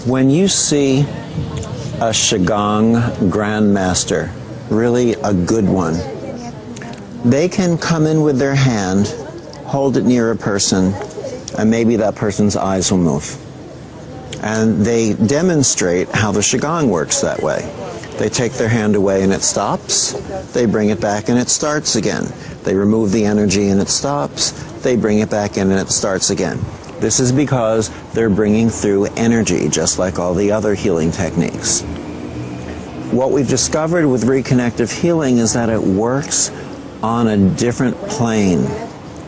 When you see a Qigong grandmaster, really a good one, they can come in with their hand, hold it near a person, and maybe that person's eyes will move. And they demonstrate how the Qigong works that way. They take their hand away and it stops. They bring it back and it starts again. They remove the energy and it stops. They bring it back in and it starts again. This is because they're bringing through energy, just like all the other healing techniques. What we've discovered with reconnective healing is that it works on a different plane.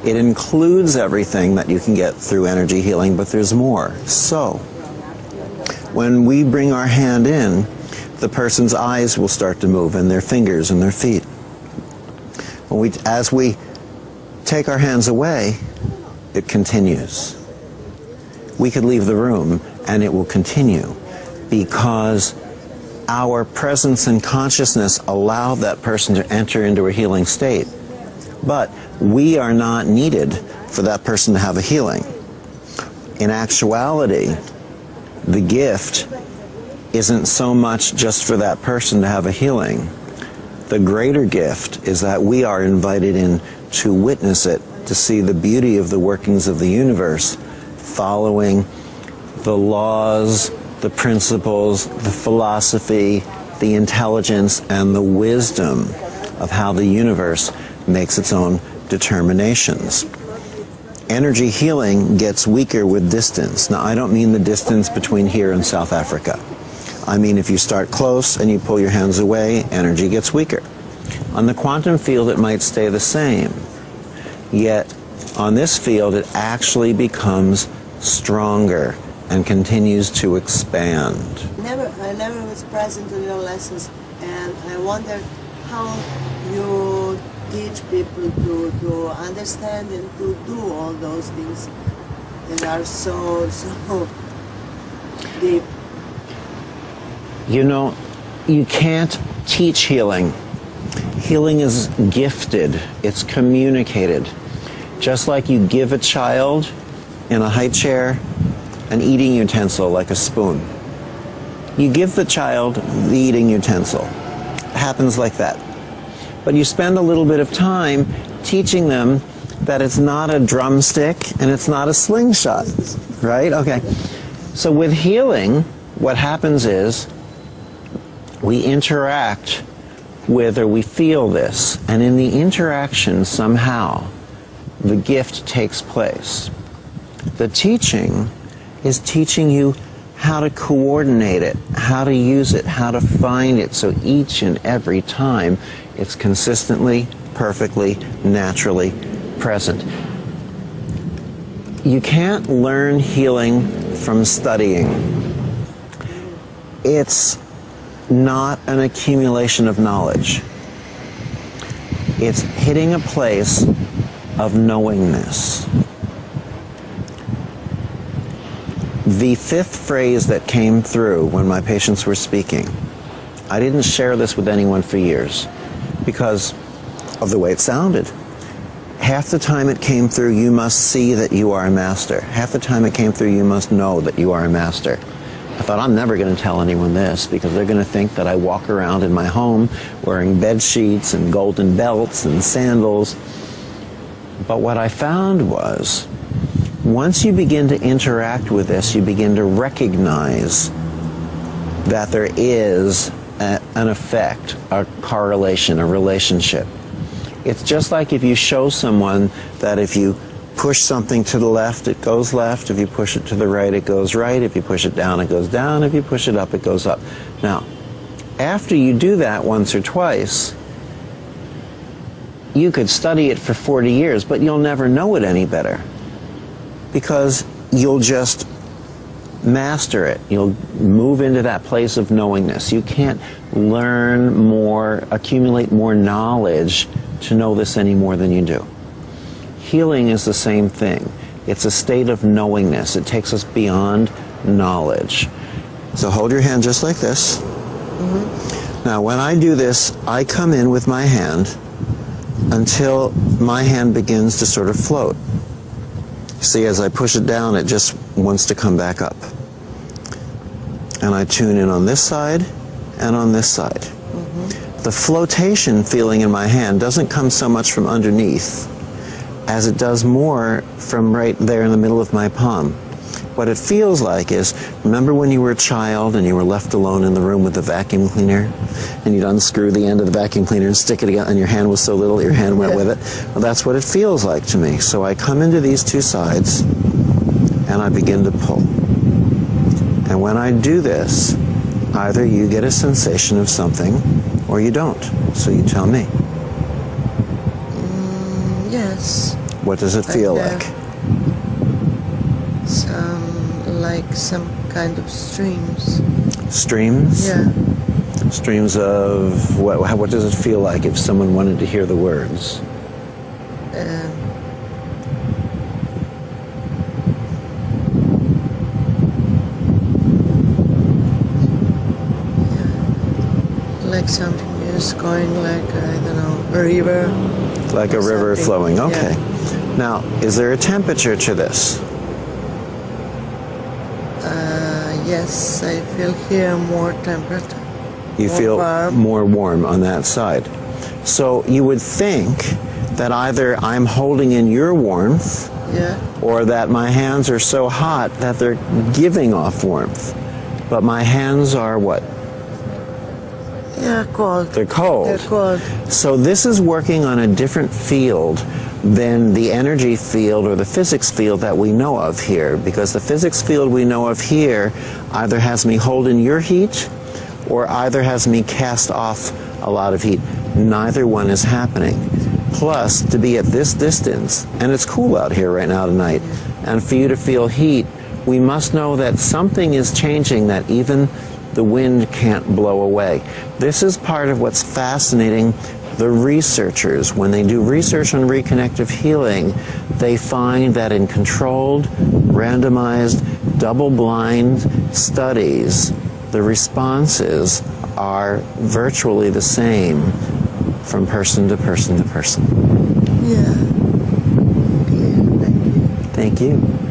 It includes everything that you can get through energy healing, but there's more. So, when we bring our hand in, the person's eyes will start to move, and their fingers and their feet. As we take our hands away, it continues. We could leave the room, and it will continue, because our presence and consciousness allow that person to enter into a healing state. But we are not needed for that person to have a healing. In actuality, the gift isn't so much just for that person to have a healing. The greater gift is that we are invited in to witness it, to see the beauty of the workings of the universe, following the laws, the principles, the philosophy, the intelligence, and the wisdom of how the universe makes its own determinations. Energy healing gets weaker with distance. Now, I don't mean the distance between here and South Africa. I mean, if you start close and you pull your hands away, energy gets weaker. On the quantum field, it might stay the same. Yet, on this field, it actually becomes stronger and continues to expand. I never was present to your lessons, and I wonder how you teach people to understand and to do all those things that are so deep. You know, you can't teach healing. Healing is gifted. It's communicated. Just like you give a child in a high chair an eating utensil like a spoon. You give the child the eating utensil. It happens like that. But you spend a little bit of time teaching them that it's not a drumstick and it's not a slingshot, right? Okay. So with healing, what happens is we interact with, or we feel this, and in the interaction somehow the gift takes place. The teaching is teaching you how to coordinate it, how to use it, how to find it, so each and every time it's consistently, perfectly, naturally present. You can't learn healing from studying. It's not an accumulation of knowledge. It's hitting a place of knowingness. The fifth phrase that came through when my patients were speaking, I didn't share this with anyone for years because of the way it sounded. Half the time it came through, you must see that you are a master. Half the time it came through, you must know that you are a master. I thought, I'm never going to tell anyone this because they're going to think that I walk around in my home wearing bed sheets and golden belts and sandals. But what I found was, once you begin to interact with this, you begin to recognize that there is an effect, a correlation, a relationship. It's just like if you show someone that if you push something to the left, it goes left. If you push it to the right, it goes right. If you push it down, it goes down. If you push it up, it goes up. Now, after you do that once or twice, you could study it for 40 years, but you'll never know it any better because you'll just master it. You'll move into that place of knowingness. You can't learn more, accumulate more knowledge to know this any more than you do. Healing is the same thing. It's a state of knowingness. It takes us beyond knowledge. So hold your hand just like this. Mm-hmm. Now when I do this, I come in with my hand until my hand begins to sort of float. See, as I push it down, it just wants to come back up. And I tune in on this side and on this side. The flotation feeling in my hand doesn't come so much from underneath as it does more from right there in the middle of my palm. What it feels like is, remember when you were a child and you were left alone in the room with the vacuum cleaner and you'd unscrew the end of the vacuum cleaner and stick it again and your hand was so little your hand went with it? Well, that's what it feels like to me. So I come into these two sides and I begin to pull. And when I do this, either you get a sensation of something or you don't. So you tell me. Yes. What does it feel like? Like some kind of streams. Streams? Yeah. Streams of what? What does it feel like if someone wanted to hear the words? Like something is going like, I don't know, a river. Like a river flowing, okay. Yeah. Now, is there a temperature to this? Yes, I feel here more temperature. You feel warm. More warm on that side. So you would think that either I'm holding in your warmth, or that my hands are so hot that they're giving off warmth. But my hands are what? Yeah, cold. They're cold. They're cold. So this is working on a different field than the energy field or the physics field that we know of here, because the physics field we know of here either has me hold in your heat or either has me cast off a lot of heat. Neither one is happening. Plus, to be at this distance, and it's cool out here right now tonight, and for you to feel heat, we must know that something is changing that even the wind can't blow away. This is part of what's fascinating the researchers. When they do research on reconnective healing, they find that in controlled, randomized, double-blind studies, the responses are virtually the same from person to person to person. Yeah. Okay, thank you. Thank you.